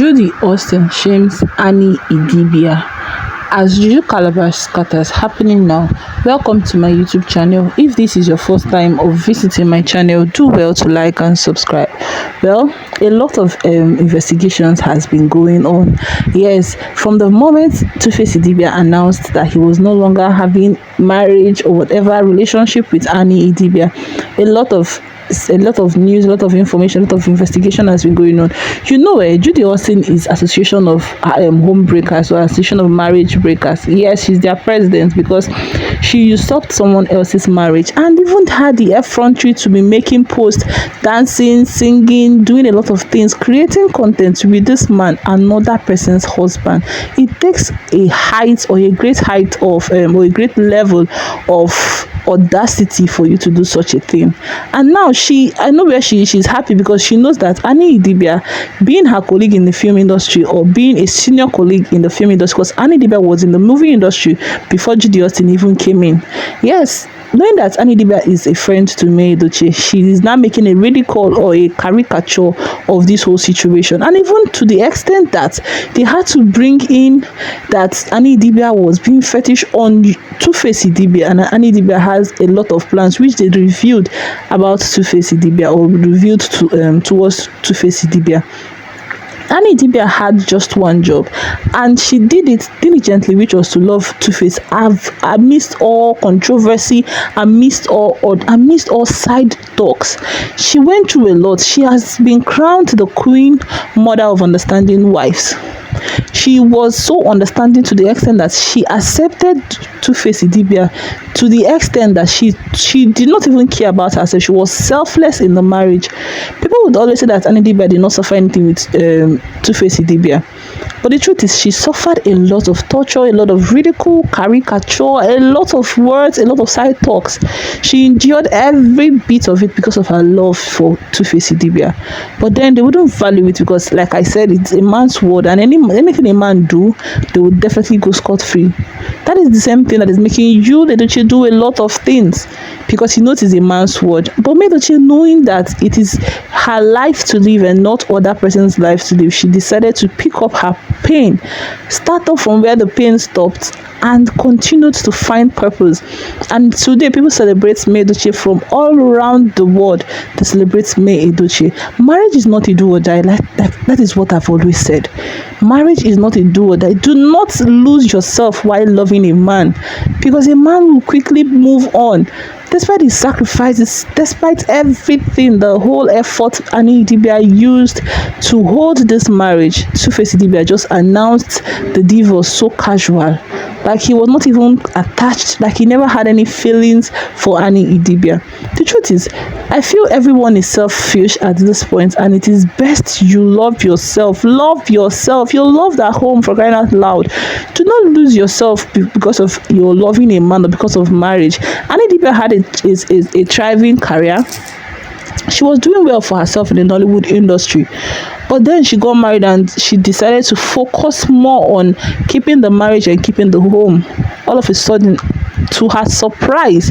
Judy Austin shames Annie Idibia as JuJu Calabash scatters happening now. Welcome to my YouTube channel. If this is your first time of visiting my channel, do well to like and subscribe. Well, a lot of investigations has been going on. Yes, from the moment Two-Face Idibia announced that he was no longer having marriage or whatever relationship with Annie Idibia, a lot of news, a lot of information, a lot of investigation has been going on. Judy Austin is Association of Home Breakers or Association of Marriage Breakers. Yes, she's their president because she usurped someone else's marriage and even had the effrontery to be making posts, dancing, singing, doing a lot of things, creating content with this man, another person's husband. It takes a height or a great height of or a great level of audacity for you to do such a thing. And now I know where she's happy because she knows that Annie Idibia, being her colleague in the film industry or being a senior colleague in the film industry, because Annie Idibia was in the movie industry before Judy Austin even came in. Yes, knowing that Annie Idibia is a friend to May Edochie, she is now making a ridicule or a caricature of this whole situation, and even to the extent that they had to bring in that Annie Idibia was being fetish on Two-Face Idibia, and Annie Idibia has a lot of plans which they revealed about Two-Face Idibia or revealed towards Two-Face Idibia. Annie Idibia had just one job and she did it diligently, which was to love Two-Face amidst all controversy, amidst all side talks. She went through a lot. She has been crowned the queen mother of understanding wives. She was so understanding to the extent that she accepted Two-Face Idibia to the extent that she did not even care about herself. She was selfless in the marriage. People would always say that Annie Idibia did not suffer anything with Two-Face Idibia. But the truth is, she suffered a lot of torture, a lot of ridicule, caricature, a lot of words, a lot of side talks. She endured every bit of it because of her love for Two-Face Idibia. But then they wouldn't value it because, like I said, it's a man's word, and anything a man do, they would definitely go scot-free. That is the same thing that is making you, Edochie, do a lot of things because he knows it's a man's word. But Edochie, knowing that it is her life to live and not other person's life to live, she decided to pick up her pain, start off from where the pain stopped, and continued to find purpose. And today people celebrate May Edochie from all around the world. They celebrate May Edochie. Marriage is not a do or die. That is what I've always said. Marriage is not a do or die. Do not lose yourself while loving a man, because a man will quickly move on. Despite his sacrifices, despite everything, the whole effort Annie Idibia used to hold this marriage, Two-Face Idibia just announced the divorce so casual. Like he was not even attached, like he never had any feelings for Annie Idibia. The truth is, I feel everyone is selfish at this point, and it is best you love yourself. Love yourself. You love that home, for crying out loud. Do not lose yourself because of your loving a man or because of marriage. Annie Idibia had a thriving career. She was doing well for herself in the Nollywood industry, but then she got married and she decided to focus more on keeping the marriage and keeping the home. All of a sudden, to her surprise,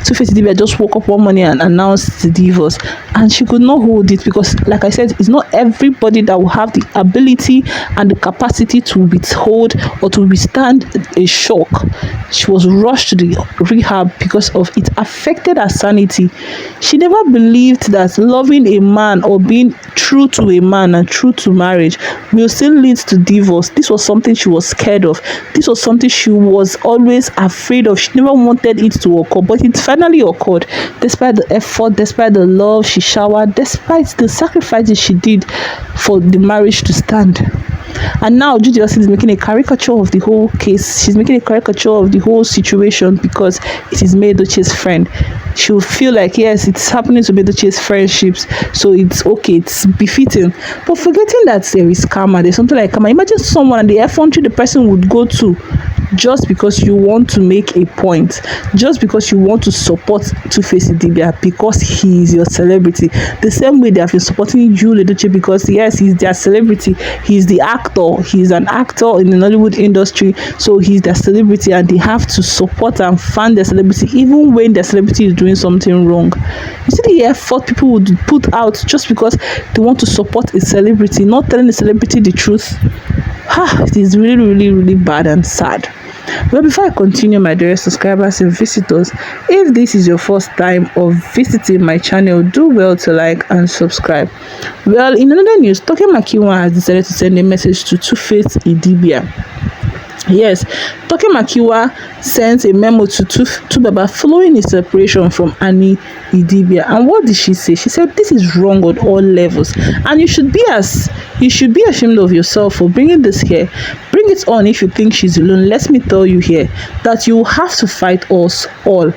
Two-Face Idibia just woke up one morning and announced the divorce, and she could not hold it because, like I said, it's not everybody that will have the ability and the capacity to withhold or to withstand a shock. She was rushed to the rehab because of it affected her sanity. She never believed that loving a man or being true to a man and true to marriage will still lead to divorce. This was something she was scared of. This was something she was always afraid of. She never wanted it to occur, but it finally occurred. Despite the effort, despite the love she showered, despite the sacrifices she did for the marriage to stand. And now Judy Austin is making a caricature of the whole case. She's making a caricature of the whole situation because it is May Edochie's friend. She'll feel like, yes, it's happening to May Edochie's friendships, so it's okay, it's befitting. But forgetting that there is karma, there's something like karma. Imagine someone and the effrontery the person would go to just because you want to make a point, just because you want to support Two-Face Idibia because he is your celebrity. The same way they have been supporting Judy because yes, he's their celebrity, he's the actor, he's an actor in the Nollywood industry, so he's their celebrity and they have to support and fan their celebrity even when their celebrity is doing something wrong. You see the effort people would put out just because they want to support a celebrity, not telling the celebrity the truth. It is really bad and sad. Well, before I continue, my dear subscribers and visitors, if this is your first time of visiting my channel, do well to like and subscribe. Well, in another news, Toke Makinwa has decided to send a message to Two-Face Idibia. Yes, Toke Makinwa sent a memo to Baba following his separation from Annie Idibia. And what did she say? She said this is wrong on all levels, and you should be ashamed of yourself for bringing this here. Bring it on if you think she's alone. Let me tell you here that you have to fight us all.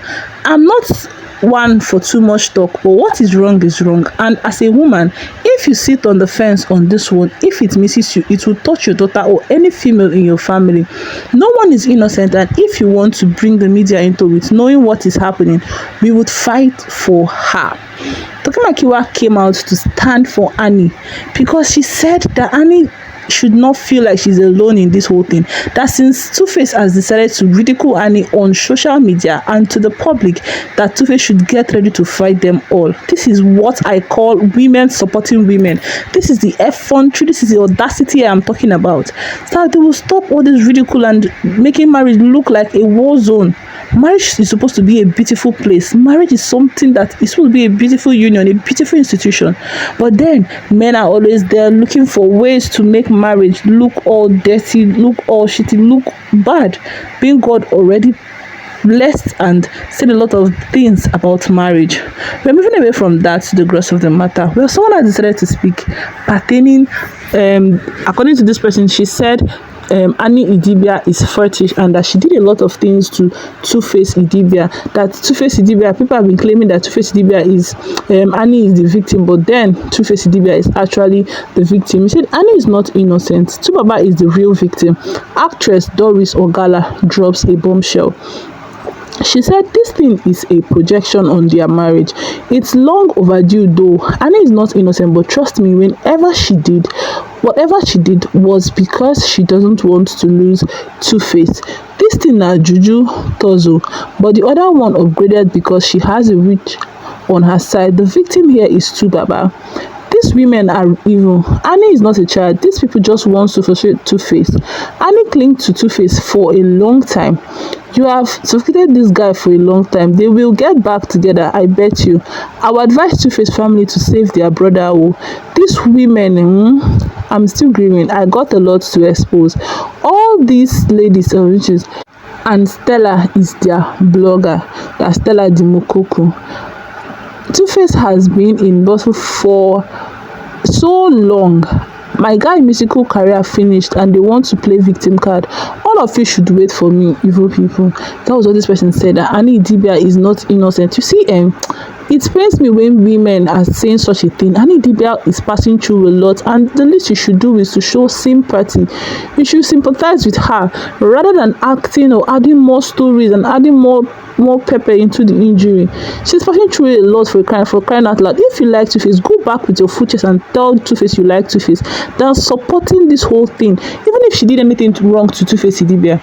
I'm not one for too much talk, but what is wrong is wrong. And as a woman, if you sit on the fence on this one, if it misses you, it will touch your daughter or any female in your family. No one is innocent, and if you want to bring the media into it, knowing what is happening, we would fight for her. Toke Makinwa came out to stand for Annie because she said that Annie should not feel like she's alone in this whole thing. That since Two-Face has decided to ridicule Annie on social media and to the public, that Two-Face should get ready to fight them all. This is what I call women supporting women. This is the effrontery, this is the audacity I am talking about. So they will stop all this ridicule and making marriage look like a war zone. Marriage is supposed to be a beautiful place. Marriage is something that is supposed to be a beautiful union, a beautiful institution. But then men are always there looking for ways to make marriage look all dirty, look all shitty, look bad. Being God already blessed and said a lot of things about marriage. We're moving away from that to the gross of the matter. Well, someone has decided to speak pertaining, according to this person, she said Annie Idibia is fetish and that she did a lot of things to Two-Face Idibia. That Two-Face Idibia, people have been claiming that Two-Face Idibia is Annie is the victim, but then Two-Face Idibia is actually the victim. He said Annie is not innocent. Tubaba is the real victim. Actress Doris Ogala drops a bombshell. She said this thing is a projection on their marriage. It's long overdue though. Annie is not innocent, but trust me, whatever she did was because she doesn't want to lose Two-Face. This thing na Juju Tozo, but the other one upgraded because she has a witch on her side. The victim here is Tubaba. These women are evil. Annie is not a child. These people just want to frustrate Two-Face. Annie clung to Two-Face for a long time. You have suffocated this guy for a long time. They will get back together, I bet you. I would advise Two-Face family to save their brother. Oh, these women, I'm still grieving. I got a lot to expose. All these ladies are witches, and Stella is their blogger. That's Stella Dimokoko. Two-Face has been in battle for so long. My guy musical career finished and they want to play victim card. All of you should wait for me, evil people. That was what this person said, that Annie Idibia is not innocent. You see, it pains me when women are saying such a thing. Annie Idibia is passing through a lot, and the least you should do is to show sympathy. You should sympathize with her rather than acting or adding more stories and adding more pepper into the injury. She's passing through a lot for crying out loud. If you like Two-Face, go back with your full chest and tell Two-Face you like Two-Face. Than supporting this whole thing. Even if she did anything wrong to Two-Face Idibia,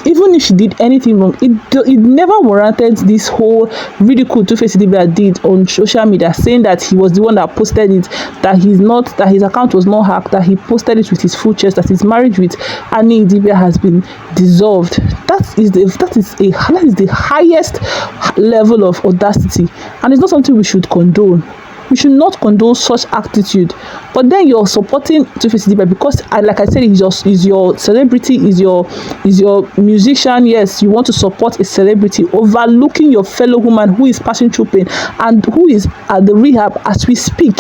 even if she did anything wrong, it never warranted this whole ridicule Two-Face Idibia did on social media, saying that he was the one that posted it, that his account was not hacked, that he posted it with his full chest, that his marriage with Annie Idibia has been dissolved. That is the highest level of audacity, and it's not something we should condone. We should not condone such attitude. But then you're supporting Two-Face Idibia because, like I said, is your celebrity, is your musician. Yes, you want to support a celebrity, overlooking your fellow woman who is passing through pain and who is at the rehab as we speak.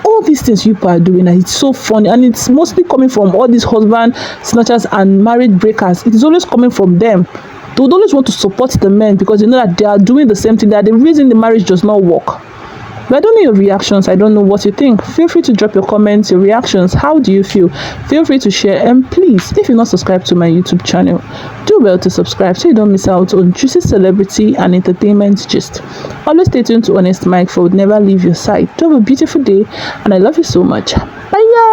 All these things people are doing, and it's so funny, and it's mostly coming from all these husband snatchers and marriage breakers. It is always coming from them. They would always want to support the men because they know that they are doing the same thing. That the reason the marriage does not work. But I don't know your reactions. I don't know what you think. Feel free to drop your comments, your reactions. How do you feel? Feel free to share. And please, if you're not subscribed to my YouTube channel, do well to subscribe so you don't miss out on juicy celebrity and entertainment gist. Always stay tuned to Honest Mike, for I would never leave your side. Do have a beautiful day, and I love you so much. Bye.